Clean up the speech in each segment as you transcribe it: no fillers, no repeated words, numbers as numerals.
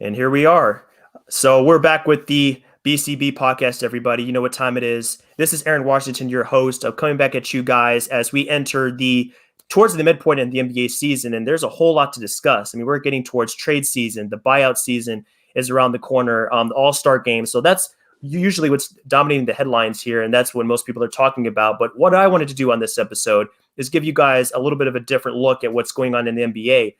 And here we are. So we're back with the BCB podcast, everybody. You know what time it is. This is Aaron Washington, your host, of coming back at you guys as we enter towards the midpoint in the NBA season, and there's a whole lot to discuss. I mean, we're getting towards trade season. The buyout season is around the corner, the All-Star game. So that's usually what's dominating the headlines here, and that's what most people are talking about. But what I wanted to do on this episode is give you guys a little bit of a different look at what's going on in the NBA.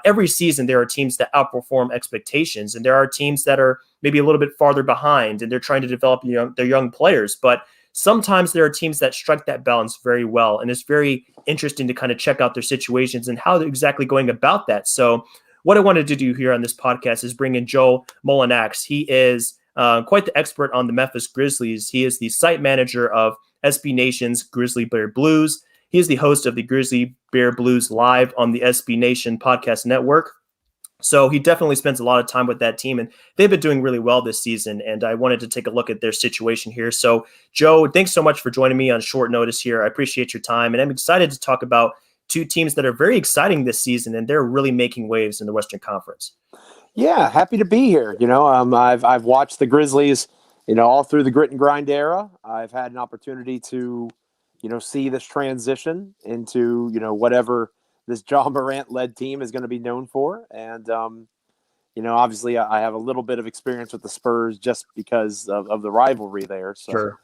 Every season, there are teams that outperform expectations, and there are teams that are maybe a little bit farther behind, and they're trying to develop their young players. But sometimes there are teams that strike that balance very well, and it's very interesting to kind of check out their situations and how they're exactly going about that. So what I wanted to do here on this podcast is bring in Joe Molinax. He is quite the expert on the Memphis Grizzlies. He is the site manager of SB Nation's Grizzly Bear Blues. He is the host of the Grizzly Bear Blues Live on the SB Nation podcast network. So he definitely spends a lot of time with that team, and they've been doing really well this season, and I wanted to take a look at their situation here. So, Joe, thanks so much for joining me on short notice here. I appreciate your time, and I'm excited to talk about two teams that are very exciting this season, and they're really making waves in the Western Conference. Yeah, happy to be here. I've watched the Grizzlies, all through the grit and grind era. I've had an opportunity to see this transition into, whatever this John Morant-led team is going to be known for. And, obviously I have a little bit of experience with the Spurs just because of the rivalry there. So, Sure.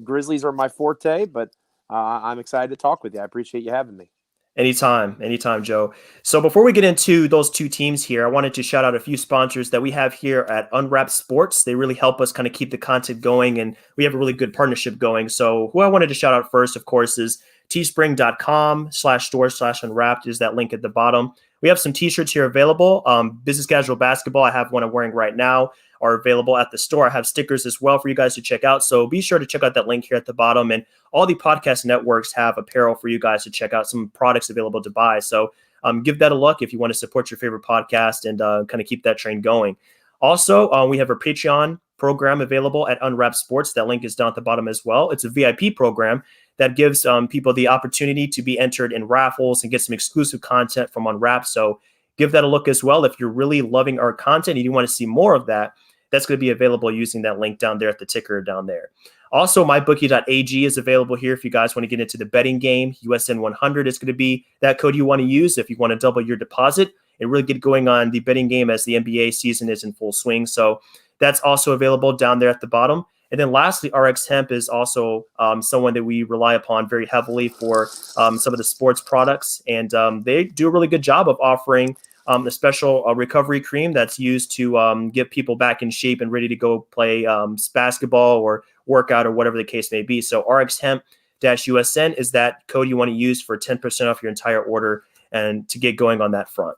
Grizzlies are my forte, but I'm excited to talk with you. I appreciate you having me. Anytime, Joe. So before we get into those two teams here, I wanted to shout out a few sponsors that we have here at Unwrapped Sports. They really help us kind of keep the content going, and we have a really good partnership going. So who I wanted to shout out first, of course, is teespring.com/store/unwrapped is that link at the bottom. We have some t-shirts here available. Business casual basketball, I have one I'm wearing right now, are available at the store. I have stickers as well for you guys to check out. So be sure to check out that link here at the bottom. And all the podcast networks have apparel for you guys to check out, some products available to buy. So give that a look if you want to support your favorite podcast and kind of keep that train going. Also, we have a Patreon program available at Unwrapped Sports. That link is down at the bottom as well. It's a VIP program that gives people the opportunity to be entered in raffles and get some exclusive content from Unwrapped. So give that a look as well. If you're really loving our content and you want to see more of that, that's going to be available using that link down there at the ticker down there. Also, mybookie.ag is available here if you guys want to get into the betting game. USN 100 is going to be that code you want to use if you want to double your deposit and really get going on the betting game as the NBA season is in full swing. So that's also available down there at the bottom. And then lastly, RX Hemp is also someone that we rely upon very heavily for some of the sports products. And they do a really good job of offering a special recovery cream that's used to get people back in shape and ready to go play basketball or workout or whatever the case may be. So RX Hemp-USN is that code you want to use for 10% off your entire order and to get going on that front.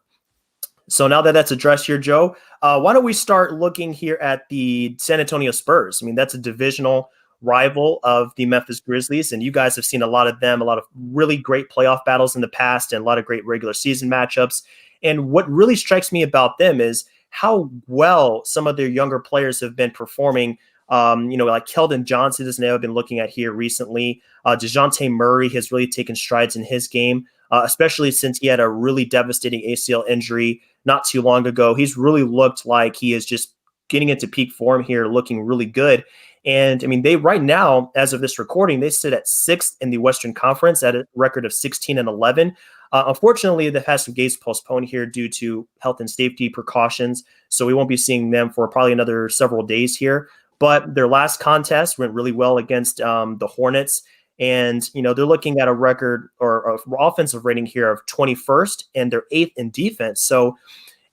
So now that that's addressed here, Joe, why don't we start looking here at the San Antonio Spurs? I mean, that's a divisional rival of the Memphis Grizzlies, and you guys have seen a lot of them, a lot of really great playoff battles in the past and a lot of great regular season matchups. And what really strikes me about them is how well some of their younger players have been performing. Like Keldon Johnson is now been looking at here recently. DeJounte Murray has really taken strides in his game, especially since he had a really devastating ACL injury not too long ago. He's really looked like he is just getting into peak form here, looking really good. And I mean, they right now, as of this recording, they sit at 6th in the Western Conference at a record of 16-11. Unfortunately, they've had some games postponed here due to health and safety precautions, so we won't be seeing them for probably another several days here. But their last contest went really well against the Hornets, and they're looking at a record or offensive rating here of 21st, and they're 8th in defense. So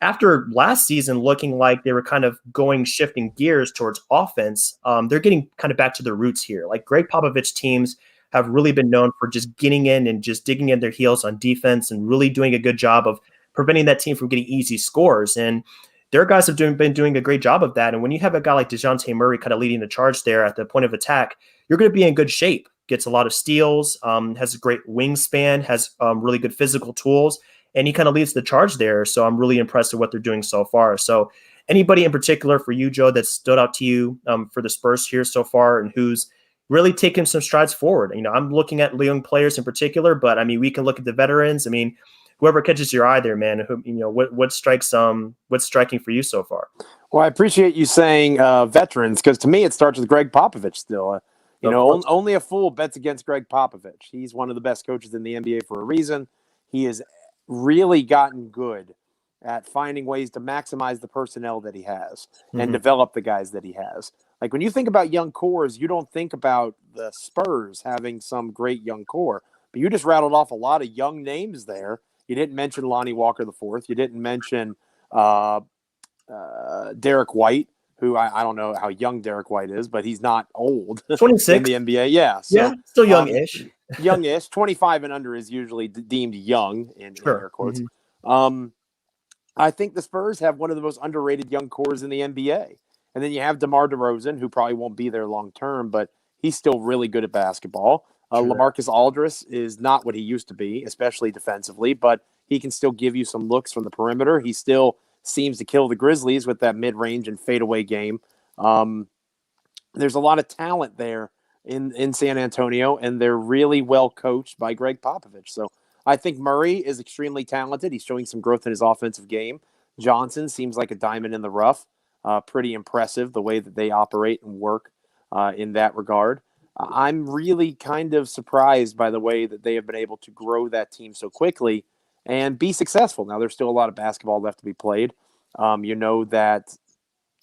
after last season looking like they were kind of shifting gears towards offense, they're getting kind of back to their roots here. Like Greg Popovich teams have really been known for just getting in and just digging in their heels on defense and really doing a good job of preventing that team from getting easy scores. And their guys have been doing a great job of that. And when you have a guy like DeJounte Murray kind of leading the charge there at the point of attack, you're going to be in good shape. Gets a lot of steals, has a great wingspan, has really good physical tools, and he kind of leads the charge there. So I'm really impressed with what they're doing so far. So anybody in particular for you, Joe, that stood out to you for the Spurs here so far and who's really taking some strides forward? I'm looking at young players in particular, but I mean, we can look at the veterans. I mean, whoever catches your eye there, man, what's striking for you so far? Well, I appreciate you saying veterans, because to me it starts with Greg Popovich still. Only a fool bets against Greg Popovich. He's one of the best coaches in the NBA for a reason. He has really gotten good at finding ways to maximize the personnel that he has and develop the guys that he has. Like when you think about young cores, you don't think about the Spurs having some great young core, but you just rattled off a lot of young names there. You didn't mention Lonnie Walker IV. You didn't mention Derek White, who I don't know how young Derek White is, but he's not old. 26 in the NBA. Yeah. So, yeah, still young-ish. Youngish. 25 and under is usually deemed young in air quotes. I think the Spurs have one of the most underrated young cores in the NBA. And then you have DeMar DeRozan, who probably won't be there long term, but he's still really good at basketball. LaMarcus Aldridge is not what he used to be, especially defensively, but he can still give you some looks from the perimeter. He still seems to kill the Grizzlies with that mid-range and fadeaway game. There's a lot of talent there in San Antonio, and they're really well coached by Greg Popovich. So I think Murray is extremely talented. He's showing some growth in his offensive game. Johnson seems like a diamond in the rough. Pretty impressive the way that they operate and work in that regard. I'm really kind of surprised by the way that they have been able to grow that team so quickly and be successful. Now, there's still a lot of basketball left to be played. That,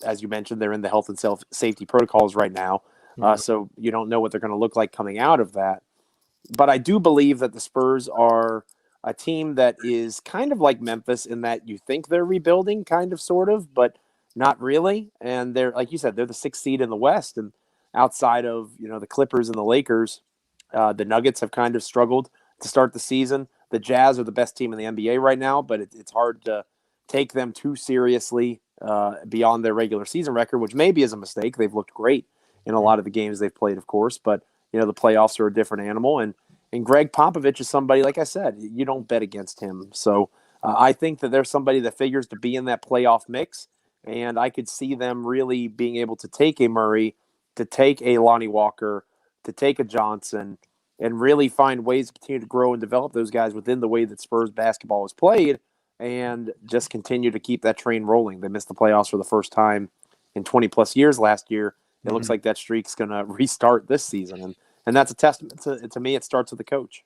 as you mentioned, they're in the health and safety protocols right now. So you don't know what they're going to look like coming out of that. But I do believe that the Spurs are a team that is kind of like Memphis in that you think they're rebuilding, kind of, sort of, but not really. And they're, like you said, they're the 6th seed in the West. And outside of, the Clippers and the Lakers, the Nuggets have kind of struggled to start the season. The Jazz are the best team in the NBA right now, but it's hard to take them too seriously beyond their regular season record, which maybe is a mistake. They've looked great in a lot of the games they've played, of course, but the playoffs are a different animal. And Greg Popovich is somebody, like I said, you don't bet against him. So I think that there's somebody that figures to be in that playoff mix, and I could see them really being able to take a Murray, to take a Lonnie Walker, to take a Johnson, and really find ways to continue to grow and develop those guys within the way that Spurs basketball is played, and just continue to keep that train rolling. They missed the playoffs for the first time in 20-plus years last year. It looks like that streak's going to restart this season, and that's a testament to me. It starts with the coach.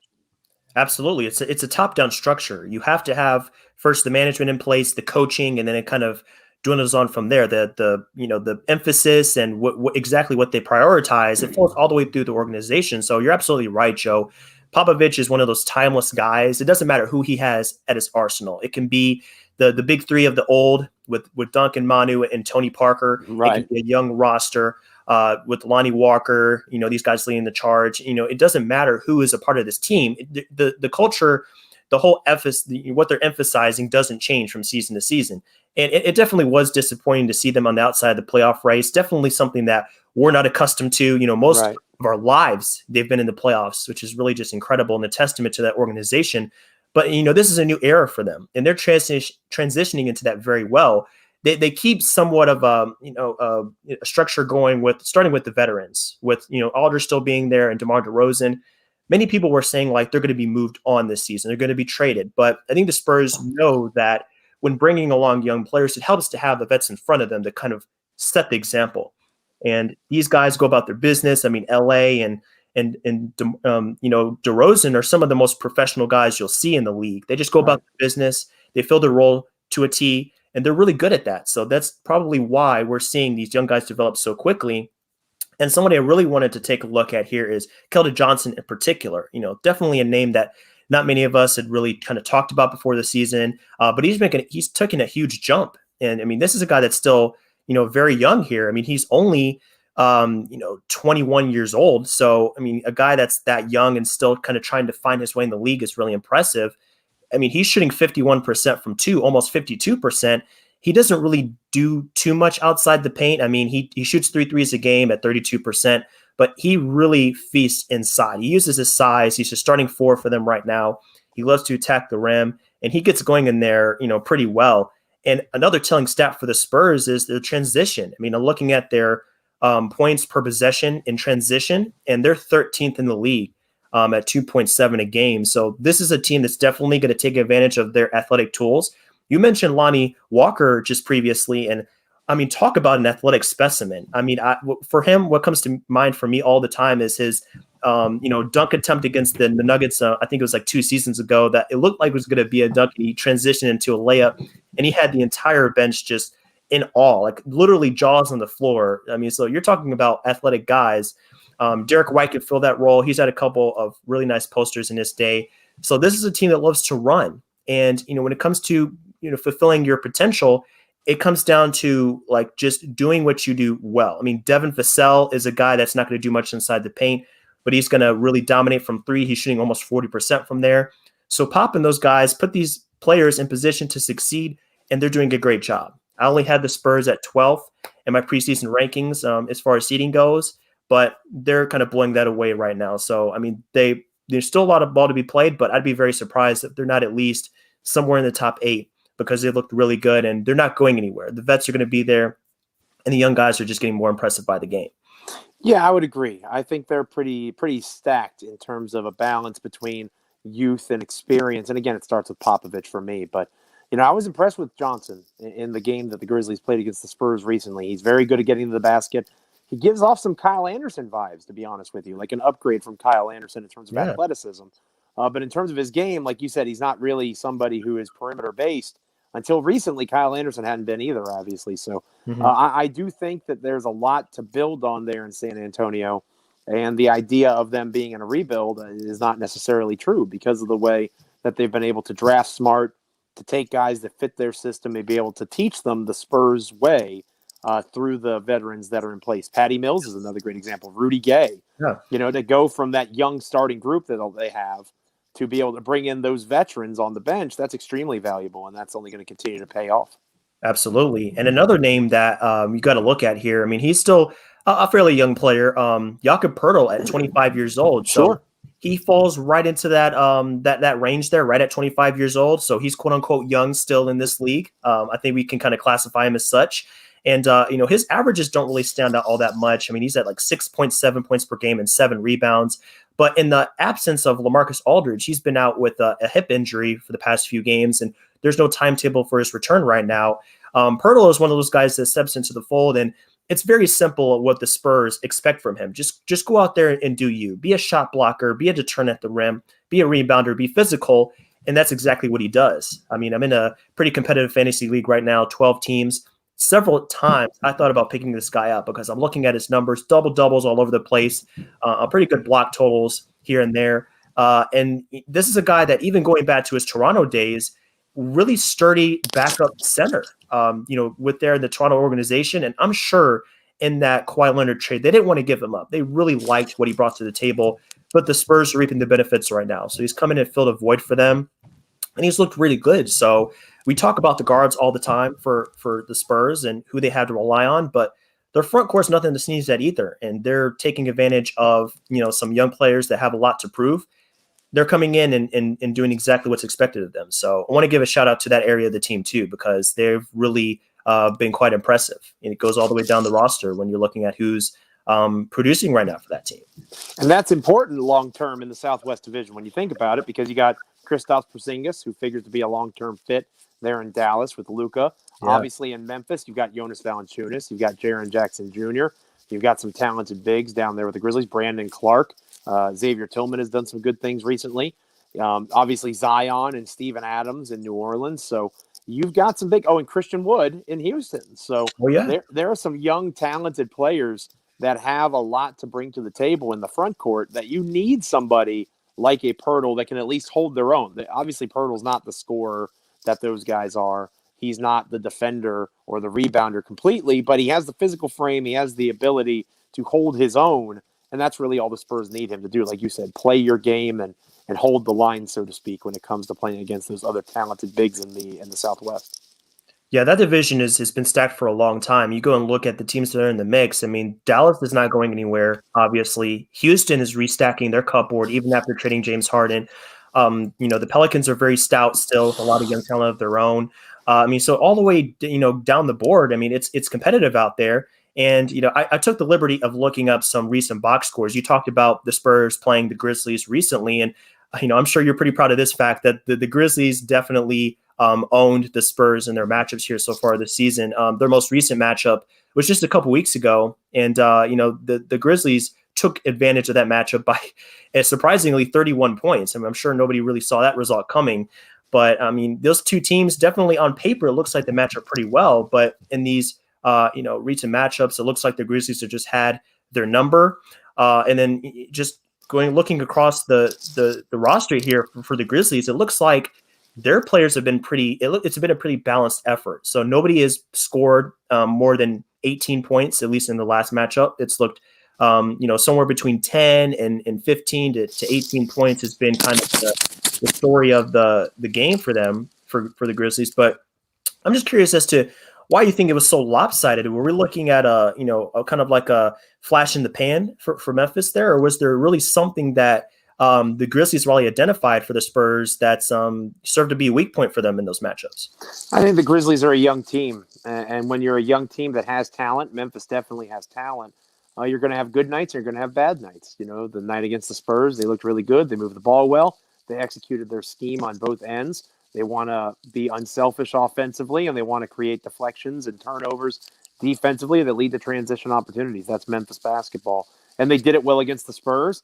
Absolutely. It's a top-down structure. You have to have first the management in place, the coaching, and then it kind of dwindles on from there. The emphasis and what exactly what they prioritize, it falls all the way through the organization. So you're absolutely right, Joe. Popovich is one of those timeless guys. It doesn't matter who he has at his arsenal. It can be the big three of the old with Duncan, Manu, and Tony Parker. Right. It can be a young roster with Lonnie Walker. These guys leading the charge. It doesn't matter who is a part of this team. The culture, the whole what they're emphasizing doesn't change from season to season. And it definitely was disappointing to see them on the outside of the playoff race. Definitely something that we're not accustomed to. Most of our lives, they've been in the playoffs, which is really just incredible and a testament to that organization. But, this is a new era for them, and they're transitioning into that very well. They keep somewhat of a structure going starting with the veterans, with Aldridge still being there and DeMar DeRozan. Many people were saying like they're going to be moved on this season, they're going to be traded. But I think the Spurs know that when bringing along young players, it helps to have the vets in front of them to kind of set the example. And these guys go about their business. I mean, LA and DeRozan are some of the most professional guys you'll see in the league. They just go about their business. They fill their role to a T, and they're really good at that. So that's probably why we're seeing these young guys develop so quickly. And somebody I really wanted to take a look at here is Keldon Johnson in particular. Definitely a name that not many of us had really kind of talked about before the season, but he's taking a huge jump. And I mean, this is a guy that's still, very young here. I mean, he's only, 21 years old. So, I mean, a guy that's that young and still kind of trying to find his way in the league is really impressive. I mean, he's shooting 51% from two, almost 52%. He doesn't really do too much outside the paint. I mean, he shoots 3 threes a game at 32%, but he really feasts inside. He uses his size. He's just starting 4 for them right now. He loves to attack the rim, and he gets going in there, pretty well. And another telling stat for the Spurs is their transition. I mean, I'm looking at their points per possession in transition, and they're 13th in the league. at 2.7 a game. So this is a team that's definitely going to take advantage of their athletic tools. You mentioned Lonnie Walker just previously, and I mean, talk about an athletic specimen. I mean, for him, what comes to mind for me all the time is his, dunk attempt against the Nuggets. I think it was like 2 seasons ago that it looked like it was going to be a dunk, and he transitioned into a layup, and he had the entire bench just in awe, like literally jaws on the floor. I mean, so you're talking about athletic guys. Derek White could fill that role. He's had a couple of really nice posters in his day. So this is a team that loves to run. And, when it comes to, fulfilling your potential, it comes down to like just doing what you do well. I mean, Devin Vassell is a guy that's not going to do much inside the paint, but he's going to really dominate from 3. He's shooting almost 40% from there. So popping those guys, put these players in position to succeed, and they're doing a great job. I only had the Spurs at 12th in my preseason rankings as far as seeding goes, but they're kind of blowing that away right now. So, I mean, there's still a lot of ball to be played, but I'd be very surprised if they're not at least somewhere in the top 8 because they looked really good and they're not going anywhere. The vets are going to be there, and the young guys are just getting more impressive by the game. Yeah, I would agree. I think they're pretty stacked in terms of a balance between youth and experience. And again, it starts with Popovich for me. But, I was impressed with Johnson in the game that the Grizzlies played against the Spurs recently. He's very good at getting to the basket. He gives off some Kyle Anderson vibes, to be honest with you, like an upgrade from Kyle Anderson in terms of athleticism. But in terms of his game, like you said, he's not really somebody who is perimeter-based. Until recently, Kyle Anderson hadn't been either, obviously. So I do think that there's a lot to build on there in San Antonio. And the idea of them being in a rebuild is not necessarily true because of the way that they've been able to draft smart, to take guys that fit their system and be able to teach them the Spurs way through the veterans that are in place. Patty Mills is another great example. Rudy Gay, to go from that young starting group that they have to be able to bring in those veterans on the bench, that's extremely valuable, and that's only going to continue to pay off. Absolutely. And another name that you got to look at here, I mean, he's still a fairly young player, Jakob Poeltl at 25 years old. So he falls right into that that range there, right at 25 years old. So he's quote unquote young still in this league. I think we can kind of classify him as such. And, his averages don't really stand out all that much. I mean, he's at like 6.7 points per game and 7 rebounds. But in the absence of LaMarcus Aldridge, he's been out with a hip injury for the past few games, and there's no timetable for his return right now. Poeltl is one of those guys that steps into the fold, and it's very simple what the Spurs expect from him. Just go out there and do you. Be a shot blocker, be a deterrent at the rim, be a rebounder, be physical, and that's exactly what he does. I mean, I'm in a pretty competitive fantasy league right now, 12 teams. Several times I thought about picking this guy up because I'm looking at his numbers, doubles all over the place, pretty good block totals here and there. And this is a guy that even going back to his Toronto days, really sturdy backup center, with there in the Toronto organization. And I'm sure in that Kawhi Leonard trade, they didn't want to give him up. They really liked what he brought to the table, but the Spurs are reaping the benefits right now. So he's come in and filled a void for them, and he's looked really good. So we talk about the guards all the time for the Spurs and who they have to rely on, but their front court's nothing to sneeze at either. And they're taking advantage of, some young players that have a lot to prove. They're coming in and doing exactly what's expected of them. So I want to give a shout out to that area of the team too, because they've really been quite impressive. And it goes all the way down the roster when you're looking at who's producing right now for that team. And that's important long-term in the Southwest Division when you think about it, because you got Kristaps Porzingis, who figures to be a long-term fit there in Dallas with Luka. Yeah. Obviously in Memphis, you've got Jonas Valanciunas. You've got Jaren Jackson Jr. You've got some talented bigs down there with the Grizzlies. Brandon Clark. Xavier Tillman has done some good things recently. Obviously Zion and Steven Adams in New Orleans. So you've got some big – and Christian Wood in Houston. So there are some young, talented players that have a lot to bring to the table in the front court that you need somebody like a Poeltl that can at least hold their own. Obviously, Poeltl's not the scorer that those guys are. He's not the defender or the rebounder completely, but he has the physical frame. He has the ability to hold his own, and that's really all the Spurs need him to do. Like you said, play your game and hold the line, so to speak, when it comes to playing against those other talented bigs in the Southwest. Yeah, that division has been stacked for a long time. You go and look at the teams that are in the mix. I mean, Dallas is not going anywhere, obviously. Houston is restacking their cupboard even after trading James Harden. The Pelicans are very stout still with a lot of young talent of their own. So all the way, down the board, I mean, it's competitive out there. And, I took the liberty of looking up some recent box scores. You talked about the Spurs playing the Grizzlies recently. And, I'm sure you're pretty proud of this fact that the Grizzlies definitely owned the Spurs in their matchups here so far this season. Their most recent matchup was just a couple weeks ago. And, the Grizzlies took advantage of that matchup by surprisingly 31 points. I'm sure nobody really saw that result coming. But, those two teams definitely on paper, it looks like they match up pretty well. But in these, recent matchups, it looks like the Grizzlies have just had their number. And then just looking across the roster here for the Grizzlies, it looks like their players have been it's been a pretty balanced effort. So nobody has scored more than 18 points, at least in the last matchup. It's looked, somewhere between 10 and 15 to 18 points has been kind of the story of the game for them, for the Grizzlies. But I'm just curious as to why you think it was so lopsided. Were we looking at a kind of like a flash in the pan for Memphis there, or was there really something that the Grizzlies really identified for the Spurs that served to be a weak point for them in those matchups? I think the Grizzlies are a young team, and when you're a young team that has talent, Memphis definitely has talent. You're going to have good nights, you're going to have bad nights. The night against the Spurs, they looked really good. They moved the ball well. They executed their scheme on both ends. They want to be unselfish offensively, and they want to create deflections and turnovers defensively that lead to transition opportunities. That's Memphis basketball. And they did it well against the Spurs.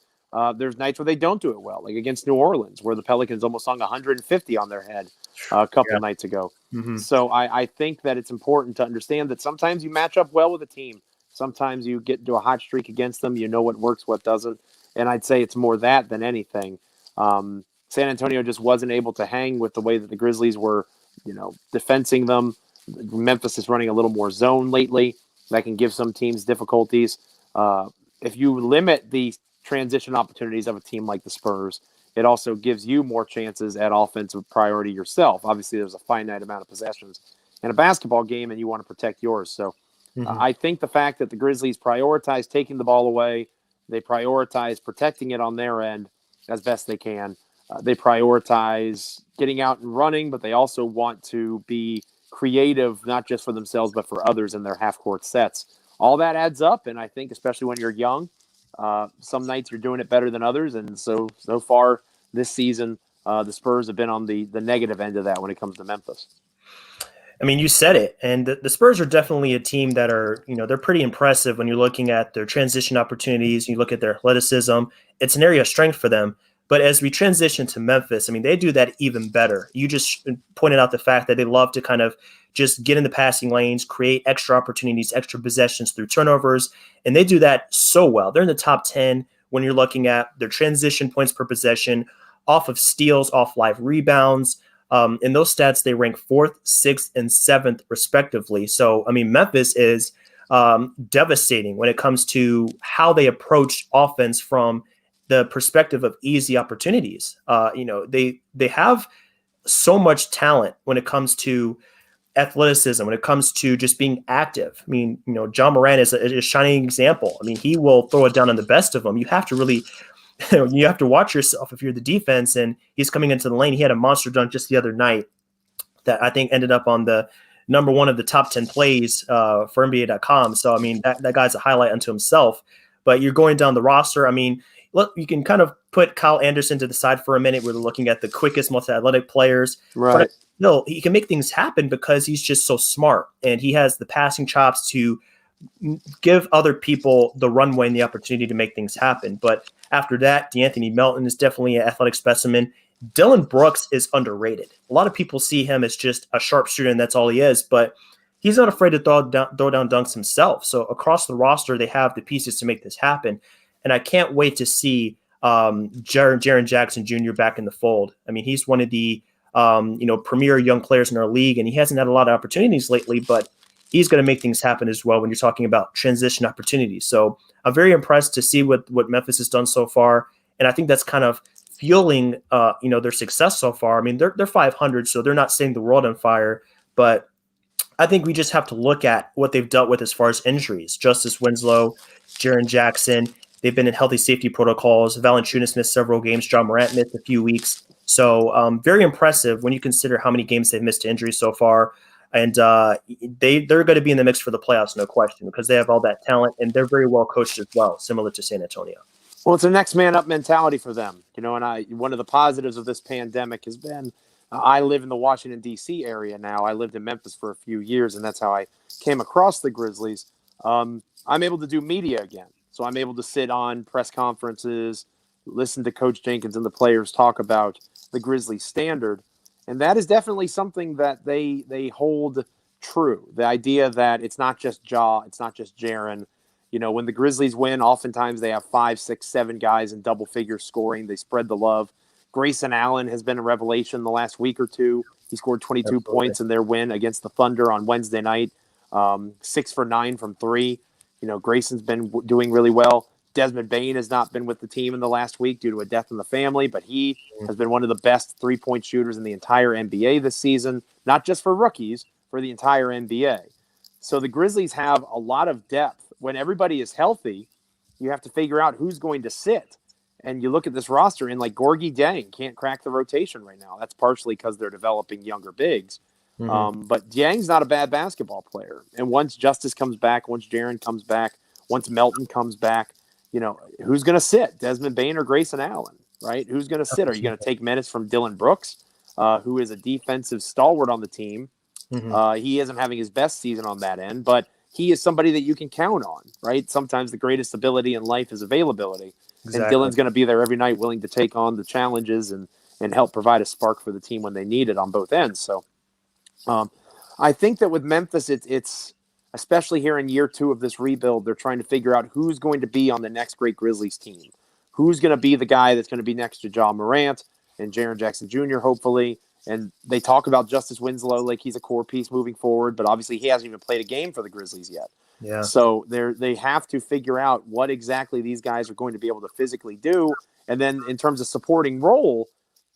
There's nights where they don't do it well, like against New Orleans, where the Pelicans almost hung 150 on their head a couple nights ago. Mm-hmm. So I think that it's important to understand that sometimes you match up well with a team. Sometimes you get into a hot streak against them. You know what works, what doesn't. And I'd say it's more that than anything. San Antonio just wasn't able to hang with the way that the Grizzlies were, defensing them. Memphis is running a little more zone lately. That can give some teams difficulties. If you limit the transition opportunities of a team like the Spurs, it also gives you more chances at offensive priority yourself. Obviously, there's a finite amount of possessions in a basketball game, and you want to protect yours. So I think the fact that the Grizzlies prioritize taking the ball away, they prioritize protecting it on their end as best they can. They prioritize getting out and running, but they also want to be creative, not just for themselves, but for others in their half-court sets. All that adds up, and I think especially when you're young, some nights you're doing it better than others, and so far this season, the Spurs have been on the negative end of that when it comes to Memphis. You said it, and the Spurs are definitely a team that are, they're pretty impressive when you're looking at their transition opportunities, you look at their athleticism. It's an area of strength for them. But as we transition to Memphis, they do that even better. You just pointed out the fact that they love to kind of just get in the passing lanes, create extra opportunities, extra possessions through turnovers, and they do that so well. They're in the top 10 when you're looking at their transition points per possession, off of steals, off live rebounds. In those stats, they rank 4th, 6th, and 7th, respectively. So, Memphis is devastating when it comes to how they approach offense from the perspective of easy opportunities. They have so much talent when it comes to athleticism, when it comes to just being active. John Morant is a shining example. He will throw it down on the best of them. You have to really, you have to watch yourself if you're the defense, and he's coming into the lane. He had a monster dunk just the other night that I think ended up on the number 1 of the top 10 plays for NBA.com. So, that guy's a highlight unto himself. But you're going down the roster. Look, you can kind of put Kyle Anderson to the side for a minute. We're looking at the quickest, most athletic players. Right. But he can make things happen because he's just so smart, and he has the passing chops to give other people the runway and the opportunity to make things happen. But after that, DeAnthony Melton is definitely an athletic specimen. Dylan Brooks is underrated. A lot of people see him as just a sharpshooter, and that's all he is. But he's not afraid to throw down dunks himself. So across the roster, they have the pieces to make this happen. And I can't wait to see Jaren Jackson Jr. back in the fold. He's one of the premier young players in our league, and he hasn't had a lot of opportunities lately, but he's going to make things happen as well when you're talking about transition opportunities. So I'm very impressed to see what Memphis has done so far, and I think that's kind of fueling their success so far. They're 500, so they're not setting the world on fire, but I think we just have to look at what they've dealt with as far as injuries. Justice Winslow, Jaren Jackson. They've been in healthy safety protocols. Valanciunas missed several games. John Morant missed a few weeks. So very impressive when you consider how many games they've missed to injury so far. And they're going to be in the mix for the playoffs, no question, because they have all that talent, and they're very well coached as well, similar to San Antonio. Well, it's a next man up mentality for them, and one of the positives of this pandemic has been I live in the Washington, D.C. area now. I lived in Memphis for a few years, and that's how I came across the Grizzlies. I'm able to do media again. So I'm able to sit on press conferences, listen to Coach Jenkins and the players talk about the Grizzlies standard. And that is definitely something that they hold true. The idea that it's not just Ja, it's not just Jaren. When the Grizzlies win, oftentimes they have 5, 6, 7 guys in double figure scoring. They spread the love. Grayson Allen has been a revelation the last week or two. He scored 22 points in their win against the Thunder on Wednesday night, 6 for 9 from 3. Grayson's been doing really well. Desmond Bane has not been with the team in the last week due to a death in the family, but he has been one of the best three-point shooters in the entire NBA this season, not just for rookies, for the entire NBA. So the Grizzlies have a lot of depth. When everybody is healthy, you have to figure out who's going to sit. And you look at this roster, and like Gorgie Dieng can't crack the rotation right now. That's partially because they're developing younger bigs. But Dieng's not a bad basketball player. And once Justice comes back, once Jaren comes back, once Melton comes back, who's going to sit? Desmond Bane or Grayson Allen, right? Who's going to sit? Are you going to take minutes from Dylan Brooks, who is a defensive stalwart on the team? He isn't having his best season on that end, but he is somebody that you can count on, right? Sometimes the greatest ability in life is availability. Exactly. And Dylan's going to be there every night willing to take on the challenges and help provide a spark for the team when they need it on both ends. So I think that with Memphis, it's especially here in year 2 of this rebuild, they're trying to figure out who's going to be on the next great Grizzlies team. Who's going to be the guy that's going to be next to Ja Morant and Jaren Jackson Jr., hopefully. And they talk about Justice Winslow like he's a core piece moving forward, but obviously he hasn't even played a game for the Grizzlies yet. Yeah. So they have to figure out what exactly these guys are going to be able to physically do. And then in terms of supporting role,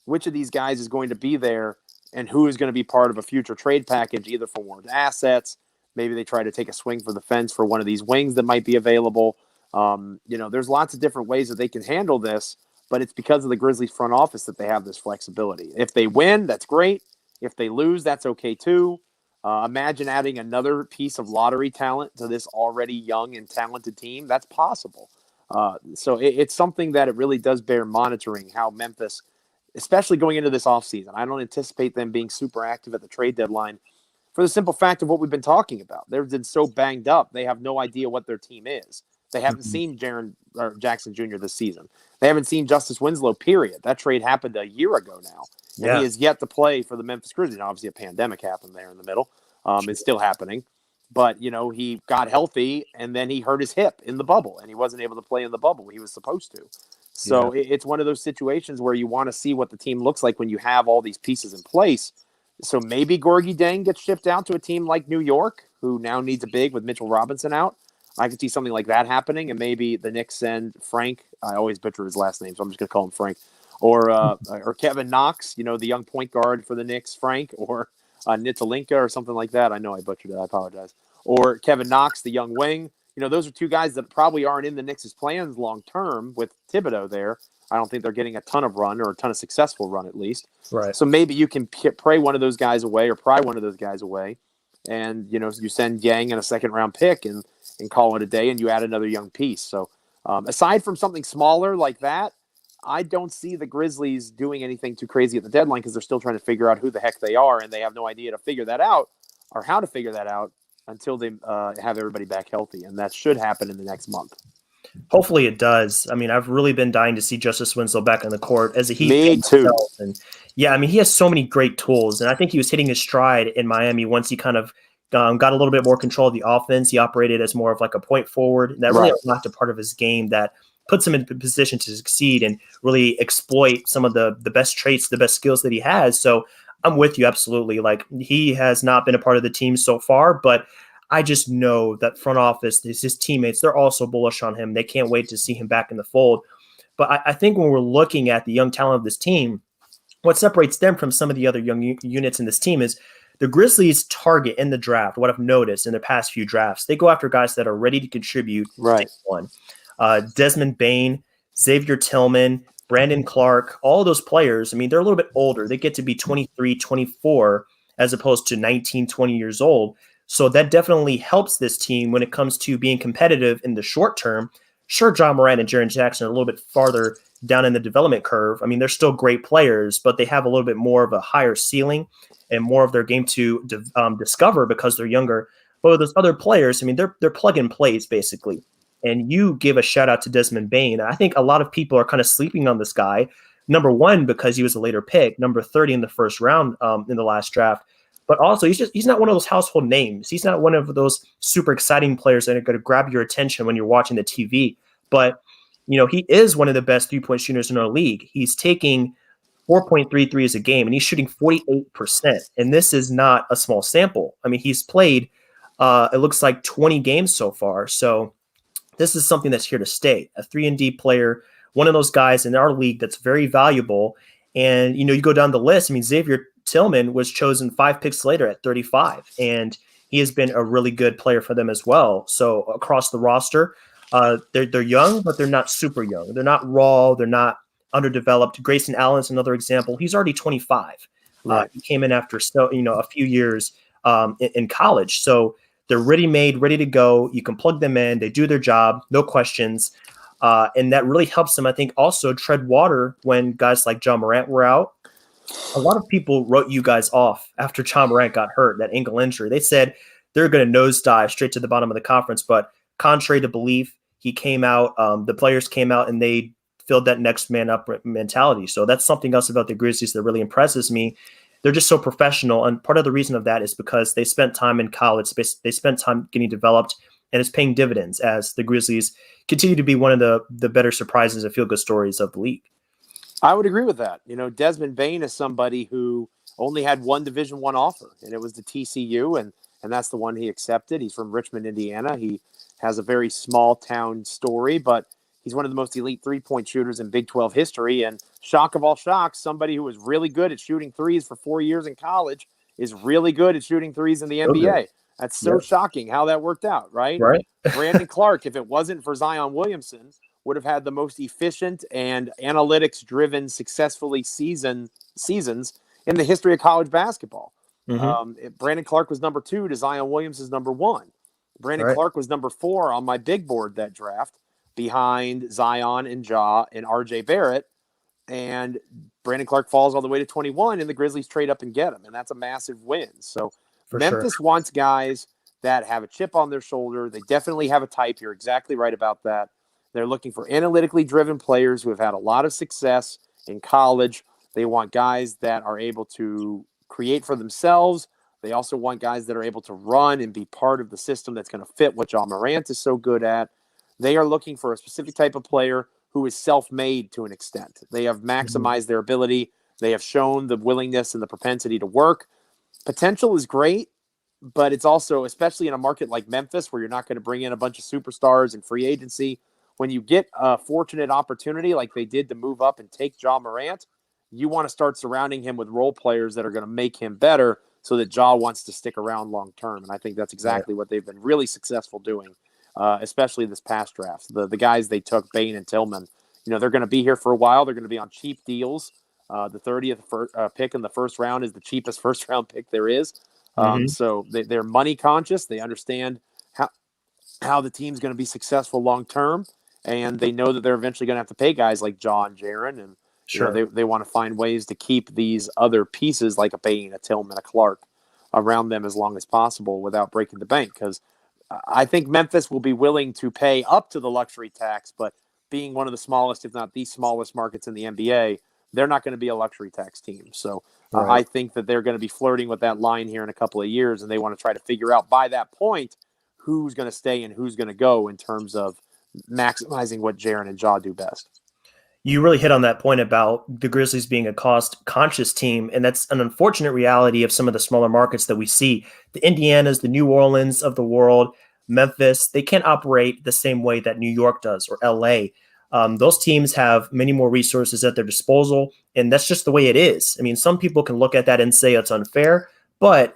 which of these guys is going to be there and who is going to be part of a future trade package, either for more assets. Maybe they try to take a swing for the fence for one of these wings that might be available. There's lots of different ways that they can handle this, but it's because of the Grizzlies front office that they have this flexibility. If they win, that's great. If they lose, that's okay too. Imagine adding another piece of lottery talent to this already young and talented team. That's possible. So it's something that it really does bear monitoring how Memphis, especially going into this offseason. I don't anticipate them being super active at the trade deadline for the simple fact of what we've been talking about. They've been so banged up, they have no idea what their team is. They haven't seen Jaren Jackson Jr. this season. They haven't seen Justice Winslow, period. That trade happened a year ago now. And he is yet to play for the Memphis Grizzlies. Now, obviously, a pandemic happened there in the middle. It's still happening. But, he got healthy, and then he hurt his hip in the bubble, and he wasn't able to play in the bubble he was supposed to. So it's one of those situations where you want to see what the team looks like when you have all these pieces in place. So maybe Gorgie Dieng gets shipped out to a team like New York, who now needs a big with Mitchell Robinson out. I could see something like that happening, and maybe the Knicks send Frank. I always butcher his last name, so I'm just going to call him Frank. Or Kevin Knox, the young point guard for the Knicks, Frank, or Nitalinka or something like that. I know I butchered it. I apologize. Or Kevin Knox, the young wing. Those are two guys that probably aren't in the Knicks' plans long term with Thibodeau there. I don't think they're getting a ton of run or a ton of successful run at least. Right. So maybe you can pry one of those guys away, and you send Yang and a second-round pick and call it a day, and you add another young piece. So aside from something smaller like that, I don't see the Grizzlies doing anything too crazy at the deadline because they're still trying to figure out who the heck they are, and they have no idea to figure that out or how to figure that out until they have everybody back healthy, and that should happen in the next month. Hopefully it does. I mean, I've really been dying to see Justice Winslow back on the court as a Heat. Me too. And he has so many great tools, and I think he was hitting his stride in Miami once he kind of got a little bit more control of the offense. He operated as more of like a point forward. That really unlocked a part of his game that puts him in position to succeed and really exploit some of the best traits, the best skills that he has. So I'm with you absolutely. Like, he has not been a part of the team so far, but I just know that front office, his teammates, they're also bullish on him. They can't wait to see him back in the fold. But I think when we're looking at the young talent of this team, what separates them from some of the other young units in this team is the Grizzlies target in the draft. What I've noticed in the past few drafts, they go after guys that are ready to contribute. Right. Desmond Bane, Xavier Tillman, Brandon Clark, all of those players, I mean, they're a little bit older. They get to be 23, 24. as opposed to 19, 20 years old. So that definitely helps this team when it comes to being competitive in the short term. Sure, John Morant and Jaren Jackson are a little bit farther down in the development curve. I mean, they're still great players, but they have a little bit more of a higher ceiling and more of their game to discover because they're younger. But with those other players, I mean, they're plug and plays basically. And you give a shout out to Desmond Bane. I think a lot of people are kind of sleeping on this guy. Number one, because he was a later pick, number 30 in the first round in the last draft. But also, he's not one of those household names. He's not one of those super exciting players that are going to grab your attention when you're watching the TV. But, he is one of the best three-point shooters in our league. He's taking 4.3 threes a game, and he's shooting 48%. And this is not a small sample. I mean, he's played, it looks like 20 games so far. So this is something that's here to stay. A 3-and-D player, one of those guys in our league that's very valuable. And, you go down the list. I mean, Xavier Tillman was chosen 5 picks later at 35, and he has been a really good player for them as well. So across the roster, they're young, but they're not super young. They're not raw. They're not underdeveloped. Grayson Allen's another example. He's already 25. Right. He came in after a few years in college. So they're ready-made, ready to go. You can plug them in. They do their job, no questions. And that really helps them, I think, also tread water when guys like John Morant were out. A lot of people wrote you guys off after John Morant got hurt, that ankle injury. They said they're going to nosedive straight to the bottom of the conference. But contrary to belief, he came out, the players came out, and they filled that next man up mentality. So that's something else about the Grizzlies that really impresses me. They're just so professional. And part of the reason of that is because they spent time in college. They spent time getting developed, and it's paying dividends as the Grizzlies continue to be one of the better surprises and feel-good stories of the league. I would agree with that. Desmond Bane is somebody who only had one Division I offer, and it was the TCU, and that's the one he accepted. He's from Richmond, Indiana. He has a very small town story, but he's one of the most elite three-point shooters in Big 12 history. And shock of all shocks, somebody who was really good at shooting threes for 4 years in college is really good at shooting threes in the NBA. Okay. That's so shocking how that worked out, right? Right. Brandon Clark, if it wasn't for Zion Williamson, would have had the most efficient and analytics-driven, successfully seasons in the history of college basketball. Mm-hmm. Brandon Clark was number 2 to Zion Williamson's number 1. Brandon Clark was number 4 on my big board that draft, behind Zion and Ja and RJ Barrett. And Brandon Clark falls all the way to 21, and the Grizzlies trade up and get him. And that's a massive win. So Memphis wants guys that have a chip on their shoulder. They definitely have a type. You're exactly right about that. They're looking for analytically driven players who have had a lot of success in college. They want guys that are able to create for themselves. They also want guys that are able to run and be part of the system that's going to fit what John Morant is so good at. They are looking for a specific type of player who is self-made to an extent. They have maximized their ability. They have shown the willingness and the propensity to work. Potential is great, but it's also, especially in a market like Memphis, where you're not going to bring in a bunch of superstars and free agency, when you get a fortunate opportunity like they did to move up and take Ja Morant, you want to start surrounding him with role players that are going to make him better so that Ja wants to stick around long term. And I think that's exactly what they've been really successful doing, especially this past draft. The guys they took, Bane and Tillman, they're going to be here for a while. They're going to be on cheap deals. The 30th pick in the first round is the cheapest first-round pick there is. So they're money conscious. They understand how the team's going to be successful long term. And they know that they're eventually going to have to pay guys like John, Jaren, and they want to find ways to keep these other pieces like a Bane, a Tillman, a Clark around them as long as possible without breaking the bank. Because I think Memphis will be willing to pay up to the luxury tax, but being one of the smallest, if not the smallest markets in the NBA, they're not going to be a luxury tax team. So I think that they're going to be flirting with that line here in a couple of years, and they want to try to figure out by that point who's going to stay and who's going to go in terms of maximizing what Jaren and Ja do best. You really hit on that point about the Grizzlies being a cost-conscious team, and that's an unfortunate reality of some of the smaller markets that we see. The Indianas, the New Orleans of the world, Memphis, they can't operate the same way that New York does or LA. Those teams have many more resources at their disposal, and that's just the way it is. I mean, some people can look at that and say it's unfair, but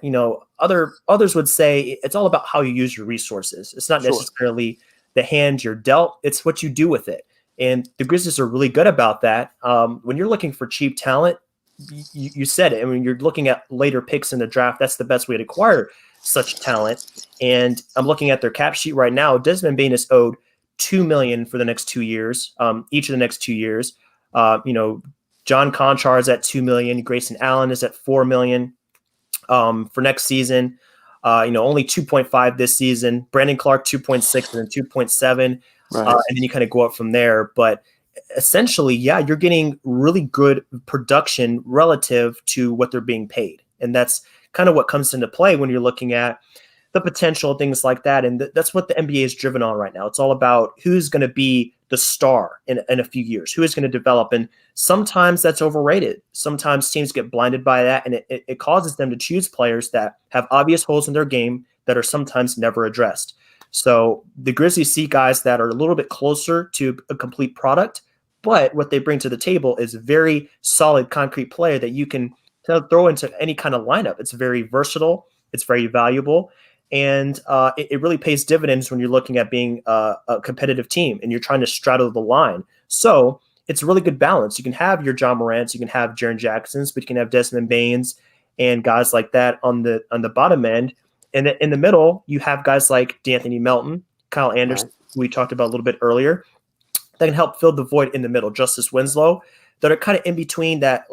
others would say it's all about how you use your resources. It's not necessarily the hand you're dealt, it's what you do with it. And the Grizzlies are really good about that. When you're looking for cheap talent, you said it. I mean, you're looking at later picks in the draft. That's the best way to acquire such talent. And I'm looking at their cap sheet right now. Desmond Bane is owed $2 million for the next 2 years, each of the next 2 years. John Conchar is at $2 million. Grayson Allen is at $4 million for next season. Only 2.5 this season. Brandon Clark 2.6 and then 2.7, Right. and then you kind of go up from there. But essentially, yeah, you're getting really good production relative to what they're being paid, and that's kind of what comes into play when you're looking at the potential, things like that. And that's what the NBA is driven on right now. It's all about who's going to be the star in a few years, who is going to develop. And sometimes that's overrated. Sometimes teams get blinded by that, and it causes them to choose players that have obvious holes in their game that are sometimes never addressed. So the Grizzlies see guys that are a little bit closer to a complete product, but what they bring to the table is a very solid, concrete player that you can throw into any kind of lineup. It's very versatile. It's very valuable. And it really pays dividends when you're looking at being a competitive team and you're trying to straddle the line. So it's a really good balance. You can have your John Morants, you can have Jaren Jacksons, but you can have Desmond Banes and guys like that on the bottom end. And in the middle, you have guys like D'Anthony Melton, Kyle Anderson, who we talked about a little bit earlier, that can help fill the void in the middle. Justice Winslow, that are kind of in between that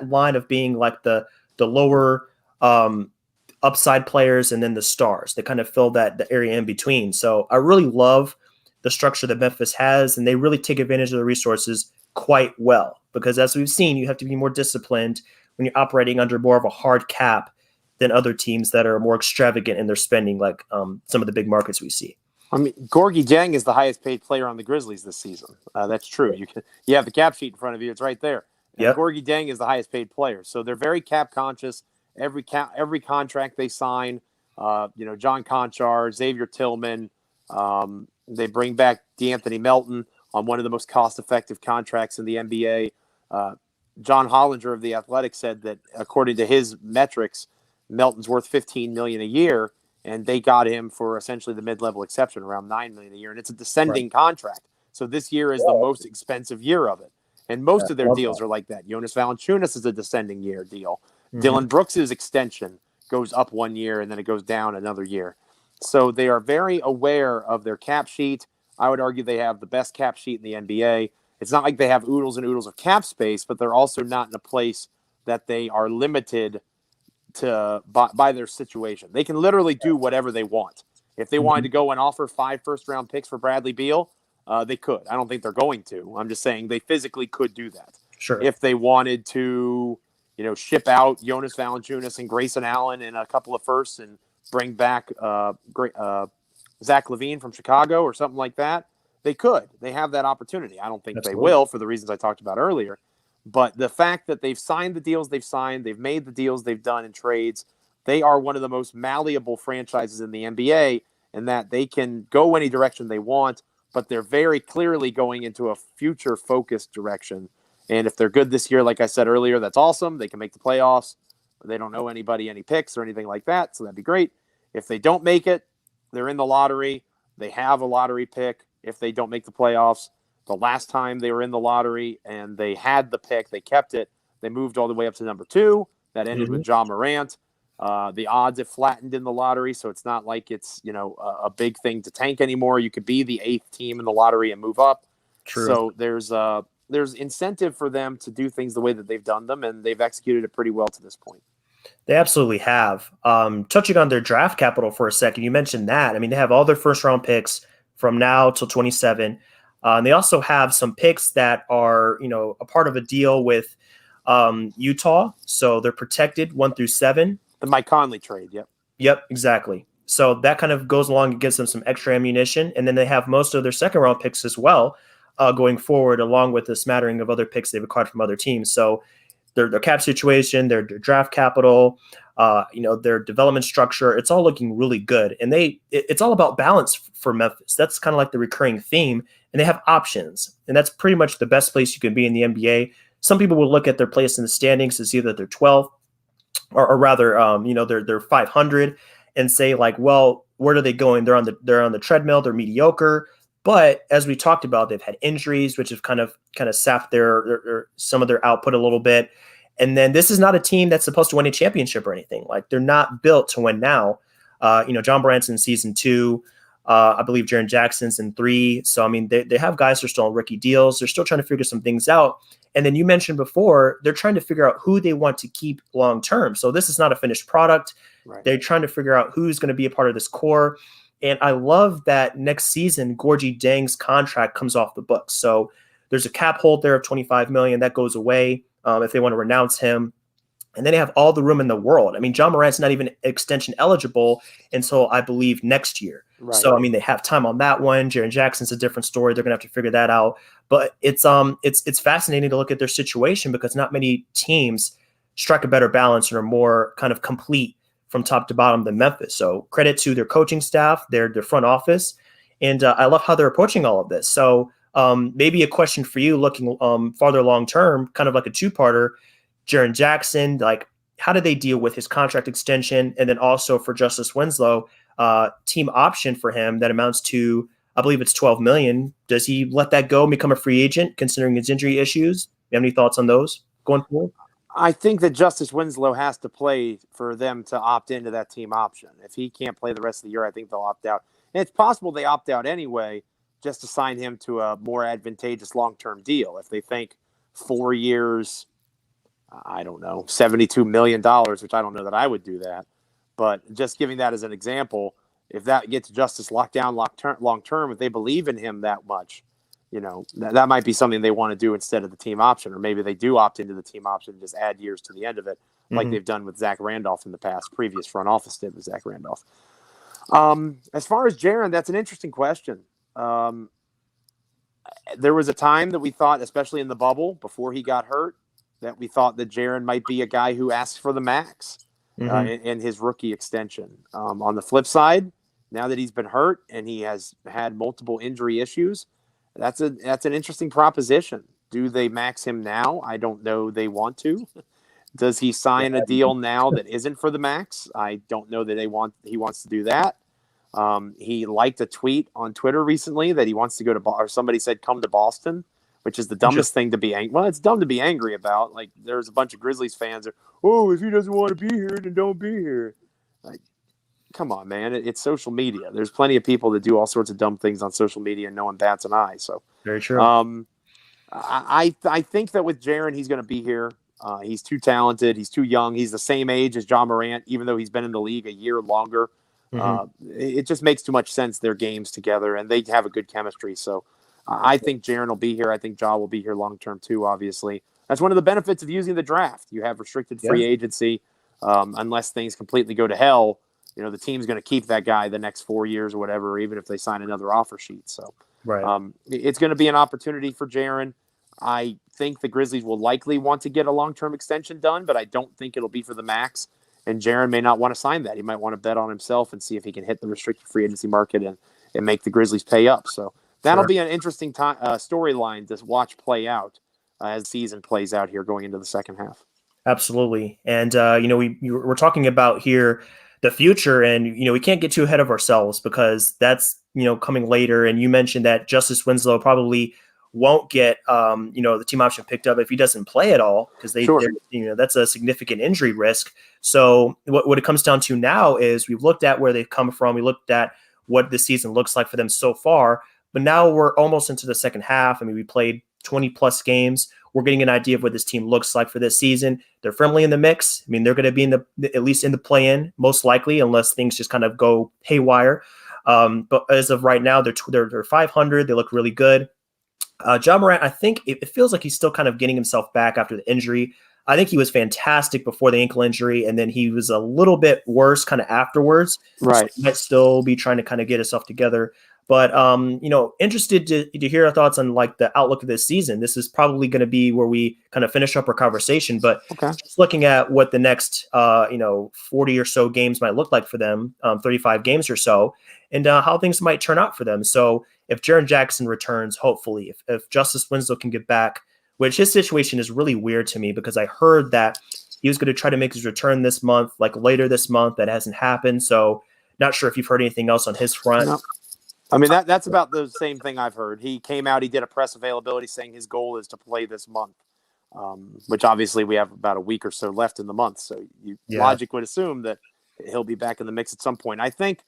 line of being like the lower upside players and then the stars that kind of fill the area in between. So I really love the structure that Memphis has, and they really take advantage of the resources quite well, because as we've seen, you have to be more disciplined when you're operating under more of a hard cap than other teams that are more extravagant in their spending, like some of the big markets we see. I mean, Gorgui Dieng is the highest paid player on the Grizzlies this season. That's true. You have the cap sheet in front of you. It's right there. Yep. Gorgui Dieng is the highest paid player. So they're very cap conscious. Every contract they sign, John Conchar, Xavier Tillman, they bring back D'Anthony Melton on one of the most cost-effective contracts in the NBA. John Hollinger of The Athletic said that according to his metrics, Melton's worth $15 million a year, and they got him for essentially the mid-level exception, around $9 million a year, and it's a descending contract. So this year is the most expensive year of it, and most of their deals are like that. Jonas Valanciunas is a descending year deal. Dylan Brooks's extension goes up 1 year and then it goes down another year. So they are very aware of their cap sheet. I would argue they have the best cap sheet in the NBA. It's not like they have oodles and oodles of cap space, but they're also not in a place that they are limited to by their situation. They can literally do whatever they want. If they wanted to go and offer 5 first-round picks for Bradley Beal, they could. I don't think they're going to. I'm just saying they physically could do that. Sure. If they wanted to ship out Jonas Valanciunas and Grayson Allen and a couple of firsts and bring back Zach LaVine from Chicago or something like that, they could. They have that opportunity. I don't think they will for the reasons I talked about earlier. But the fact that they've signed the deals they've signed, they've made the deals they've done in trades, they are one of the most malleable franchises in the NBA in that they can go any direction they want, but they're very clearly going into a future-focused direction. And if they're good this year, like I said earlier, that's awesome. They can make the playoffs. They don't owe anybody any picks or anything like that, so that'd be great. If they don't make it, they're in the lottery. They have a lottery pick. If they don't make the playoffs, the last time they were in the lottery and they had the pick, they kept it. They moved all the way up to number 2. That ended with John Morant. The odds have flattened in the lottery, so it's not like it's a big thing to tank anymore. You could be the 8th team in the lottery and move up. True. So there's incentive for them to do things the way that they've done them, and they've executed it pretty well to this point. They absolutely have. Touching on their draft capital for a second, you mentioned that. I mean, they have all their first-round picks from now till 27. And they also have some picks that are, a part of a deal with Utah. So they're protected 1 through 7. The Mike Conley trade, yep. Yep, exactly. So that kind of goes along and gives them some extra ammunition. And then they have most of their second-round picks as well going forward, along with a smattering of other picks they've acquired from other teams. So their cap situation, their draft capital, their development structure, it's all looking really good. And it's all about balance for Memphis. That's kind of like the recurring theme. And they have options. And that's pretty much the best place you can be in the NBA. Some people will look at their place in the standings to see that they're 12th, or rather, they're 500, and say like, well, where are they going? They're on the treadmill. They're mediocre. But as we talked about, they've had injuries, which have kind of sapped their some of their output a little bit. And then this is not a team that's supposed to win a championship or anything. Like, they're not built to win now. John Morant's in season 2. I believe Jaren Jackson's in 3. So, I mean, they have guys who are still on rookie deals. They're still trying to figure some things out. And then you mentioned before, they're trying to figure out who they want to keep long term. So this is not a finished product. Right. They're trying to figure out who's going to be a part of this core. And I love that next season, Gorgie Deng's contract comes off the books. So there's a cap hold there of $25 million that goes away if they want to renounce him. And then they have all the room in the world. I mean, John Morant's not even extension eligible until, I believe, next year. Right. So, I mean, they have time on that one. Jaren Jackson's a different story. They're going to have to figure that out. But it's fascinating to look at their situation because not many teams strike a better balance and are more kind of complete from top to bottom than Memphis. So credit to their coaching staff, their front office. And I love how they're approaching all of this. So maybe a question for you looking farther long-term, kind of like a two-parter. Jaren Jackson, like, how do they deal with his contract extension? And then also for Justice Winslow, team option for him that amounts to, I believe it's $12 million. Does he let that go and become a free agent considering his injury issues? You have any thoughts on those going forward? I think that Justice Winslow has to play for them to opt into that team option. If he can't play the rest of the year, I think they'll opt out. And it's possible they opt out anyway, just to sign him to a more advantageous long-term deal. If they think 4 years, I don't know, $72 million, which I don't know that I would do that. But just giving that as an example, if that gets Justice locked down long-term, if they believe in him that much, that might be something they want to do instead of the team option. Or maybe they do opt into the team option and just add years to the end of it, like they've done with Zach Randolph in the past. Previous front office did with Zach Randolph. As far as Jaren, that's an interesting question. There was a time that we thought, especially in the bubble before he got hurt, that we thought that Jaren might be a guy who asks for the max in his rookie extension. On the flip side, now that he's been hurt and he has had multiple injury issues, that's an interesting proposition. Do they max him now? I don't know they want to. Does he sign a deal now that isn't for the max? I don't know that he wants to do that. He liked a tweet on Twitter recently that he wants to go to or somebody said come to Boston, which is the dumbest thing to be angry. Well, it's dumb to be angry about. Like, there's a bunch of Grizzlies fans that, if he doesn't want to be here, then don't be here. Like, come on, man. It's social media. There's plenty of people that do all sorts of dumb things on social media and no one bats an eye. So very true. I think that with Jaren, he's going to be here. He's too talented. He's too young. He's the same age as John Morant, even though he's been in the league a year longer. It just makes too much sense, their games together, and they have a good chemistry. So I think Jaren will be here. I think Ja will be here long-term too, obviously. That's one of the benefits of using the draft. You have restricted free agency. Unless things completely go to hell, the team's going to keep that guy the next 4 years or whatever, even if they sign another offer sheet. So it's going to be an opportunity for Jaren. I think the Grizzlies will likely want to get a long-term extension done, but I don't think it'll be for the max. And Jaren may not want to sign that. He might want to bet on himself and see if he can hit the restricted free agency market and make the Grizzlies pay up. So that'll be an interesting storyline to watch play out as the season plays out here going into the second half. Absolutely. And, we're talking about here the future, and, we can't get too ahead of ourselves because that's, coming later. And you mentioned that Justice Winslow probably won't get, the team option picked up if he doesn't play at all, because that's a significant injury risk. So what it comes down to now is we've looked at where they've come from. We looked at what the season looks like for them so far, but now we're almost into the second half. I mean, we played 20 plus games. We're getting an idea of what this team looks like for this season. They're firmly in the mix. I mean, they're going to be at least in the play-in, most likely, unless things just kind of go haywire. But as of right now, they're 500. They look really good. Ja Morant, I think it feels like he's still kind of getting himself back after the injury. I think he was fantastic before the ankle injury, and then he was a little bit worse kind of afterwards. Right. So he might still be trying to kind of get himself together. But, interested to hear your thoughts on like the outlook of this season. This is probably going to be where we kind of finish up our conversation. But just looking at what the next, 40 or so games might look like for them, 35 games or so, and how things might turn out for them. So if Jaren Jackson returns, hopefully, if Justice Winslow can get back, which his situation is really weird to me because I heard that he was going to try to make his return this month, like later this month. That hasn't happened. So not sure if you've heard anything else on his front. No. I mean, that's about the same thing I've heard. He came out, he did a press availability saying his goal is to play this month. which obviously we have about a week or so left in the month. So logic would assume that he'll be back in the mix at some point. I think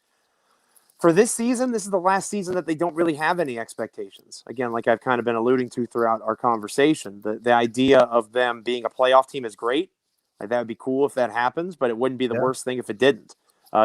for this season, this is the last season that they don't really have any expectations. Again, like I've kind of been alluding to throughout our conversation, the idea of them being a playoff team is great. Like that would be cool if that happens, but it wouldn't be the worst thing if it didn't.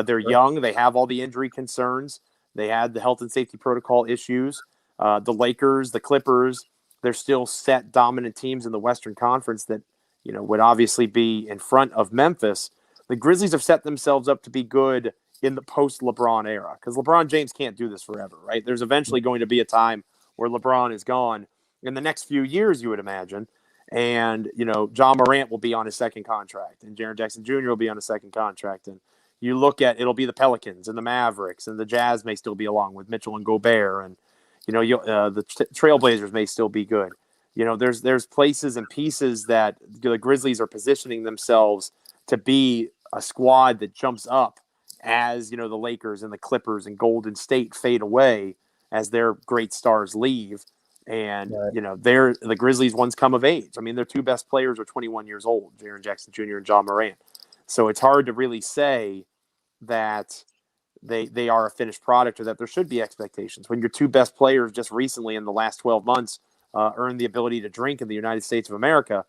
They're young. They have all the injury concerns. They had the health and safety protocol issues. The Lakers, the Clippers, they're still set dominant teams in the Western Conference that, would obviously be in front of Memphis. The Grizzlies have set themselves up to be good in the post-LeBron era because LeBron James can't do this forever, right? There's eventually going to be a time where LeBron is gone in the next few years, you would imagine. And, John Morant will be on his second contract and Jaren Jackson Jr. will be on a second contract. And you look at, it'll be the Pelicans and the Mavericks and the Jazz may still be along with Mitchell and Gobert. And, the Trailblazers may still be good. There's places and pieces that the Grizzlies are positioning themselves to be a squad that jumps up as, the Lakers and the Clippers and Golden State fade away as their great stars leave. And, the Grizzlies once come of age. I mean, their two best players are 21 years old, Jaren Jackson Jr. and John Morant. So it's hard to really say that they are a finished product or that there should be expectations. When your two best players just recently in the last 12 months earned the ability to drink in the United States of America,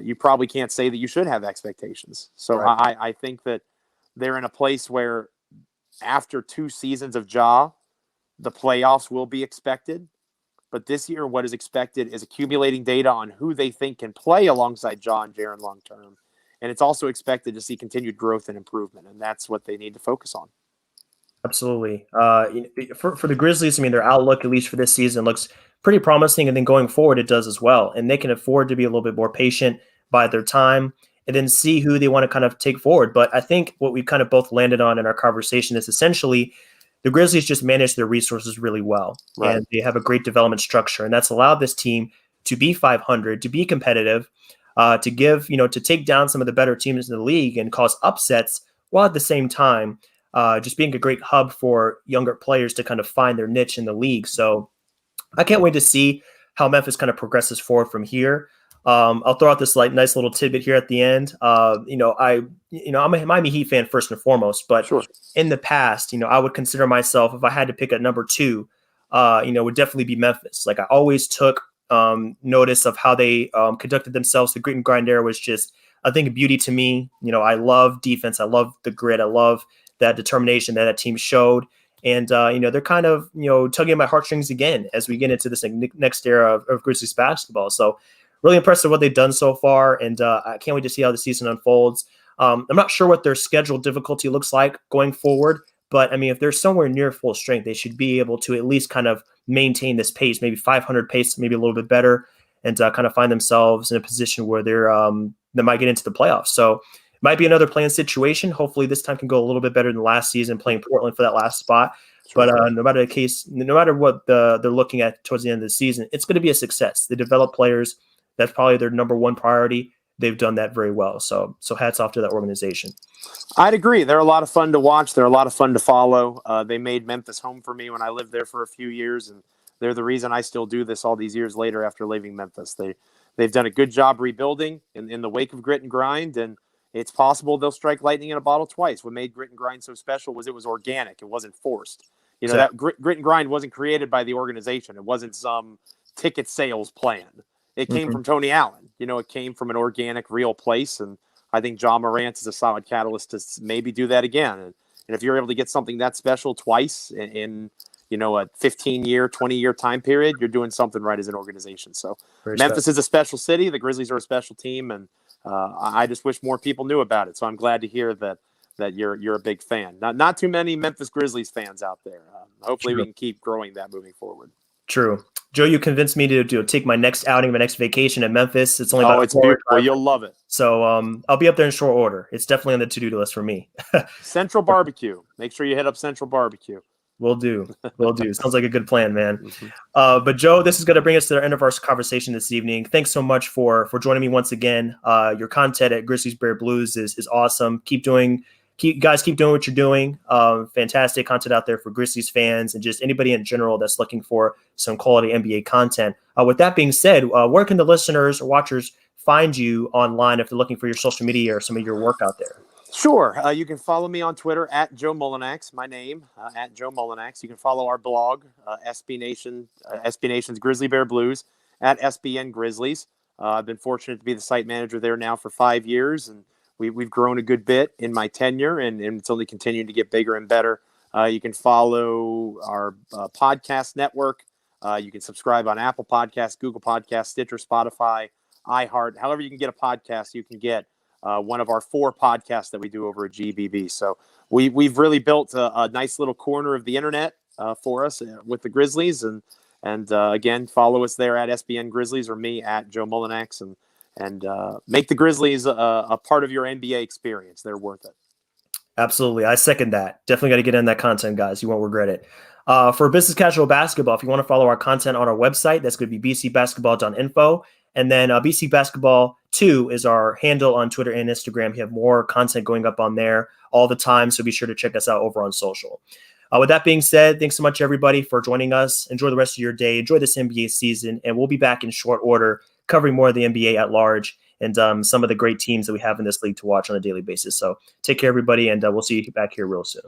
you probably can't say that you should have expectations. So I think that they're in a place where after 2 seasons of Ja, the playoffs will be expected. But this year, what is expected is accumulating data on who they think can play alongside Ja and Jaren long-term. And it's also expected to see continued growth and improvement. And that's what they need to focus on. Absolutely. For the Grizzlies, I mean, their outlook, at least for this season, looks pretty promising. And then going forward, it does as well. And they can afford to be a little bit more patient, bide their time, and then see who they want to kind of take forward. But I think what we kind of both landed on in our conversation is essentially the Grizzlies just manage their resources really well. Right. And they have a great development structure. And that's allowed this team to be 500, to be competitive, to give, to take down some of the better teams in the league and cause upsets, while at the same time, just being a great hub for younger players to kind of find their niche in the league. So I can't wait to see how Memphis kind of progresses forward from here. I'll throw out this nice little tidbit here at the end. I'm a Miami Heat fan first and foremost, but in the past, I would consider myself, if I had to pick a number 2, would definitely be Memphis. Like I always took notice of how they conducted themselves. The grit and grind era was just, I think, a beauty to me. I love defense. I love the grit. I love that determination that team showed. And, they're kind of, tugging at my heartstrings again as we get into this next era of Grizzlies basketball. So really impressed with what they've done so far. And I can't wait to see how the season unfolds. I'm not sure what their schedule difficulty looks like going forward. But, I mean, if they're somewhere near full strength, they should be able to at least kind of maintain this pace, maybe 500 pace, maybe a little bit better, and kind of find themselves in a position where they might get into the playoffs. So it might be another playing situation. Hopefully this time can go a little bit better than last season, playing Portland for that last spot. But no matter what they're looking at towards the end of the season, it's going to be a success. They develop players. That's probably their number one priority. They've done that very well. So hats off to that organization. I'd agree. They're a lot of fun to watch. They're a lot of fun to follow. They made Memphis home for me when I lived there for a few years, and they're the reason I still do this all these years later after leaving Memphis. They've done a good job rebuilding in the wake of grit and grind, and it's possible they'll strike lightning in a bottle twice. What made grit and grind so special was it was organic. It wasn't forced. That grit and grind wasn't created by the organization. It wasn't some ticket sales plan. It came from Tony Allen. It came from an organic, real place. And I think John Morant is a solid catalyst to maybe do that again. And if you're able to get something that special twice in a 15-year, 20-year time period, you're doing something right as an organization. So Memphis is a special city. The Grizzlies are a special team. And I just wish more people knew about it. So I'm glad to hear that you're a big fan. Not too many Memphis Grizzlies fans out there. Hopefully we can keep growing that moving forward. True. Joe, you convinced me to take my next outing, my next vacation in Memphis. It's only about it's beautiful. You'll love it. So I'll be up there in short order. It's definitely on the to-do list for me. Central Barbecue. Make sure you hit up Central Barbecue. Will do. Sounds like a good plan, man. But Joe, this is going to bring us to the end of our conversation this evening. Thanks so much for joining me once again. Your content at Grizzlies Bear Blues is awesome. Keep doing what you're doing. Fantastic content out there for Grizzlies fans and just anybody in general that's looking for some quality NBA content. With that being said, where can the listeners or watchers find you online if they're looking for your social media or some of your work out there? Sure. You can follow me on Twitter at Joe Mullinax, my name, at Joe Mullinax. You can follow our blog, SB Nation, SB Nation's Grizzly Bear Blues, at SBN Grizzlies. I've been fortunate to be the site manager there now for 5 years, and we've grown a good bit in my tenure, and it's only continuing to get bigger and better. You can follow our podcast network. You can subscribe on Apple Podcasts, Google Podcasts, Stitcher, Spotify, iHeart. However you can get a podcast, you can get one of our 4 podcasts that we do over at GBB. So we've really built a nice little corner of the internet for us with the Grizzlies. And again, follow us there at SBN Grizzlies or me at Joe Mullinax, and make the Grizzlies a part of your NBA experience. They're worth it. Absolutely. I second that. Definitely got to get in that content, guys. You won't regret it. For business casual basketball, if you want to follow our content on our website, that's going to be bcbasketball.info. And then BC Basketball 2 is our handle on Twitter and Instagram. We have more content going up on there all the time, so be sure to check us out over on social. With that being said, thanks so much, everybody, for joining us. Enjoy the rest of your day. Enjoy this NBA season, and we'll be back in short order covering more of the NBA at large and some of the great teams that we have in this league to watch on a daily basis. So take care, everybody, and we'll see you back here real soon.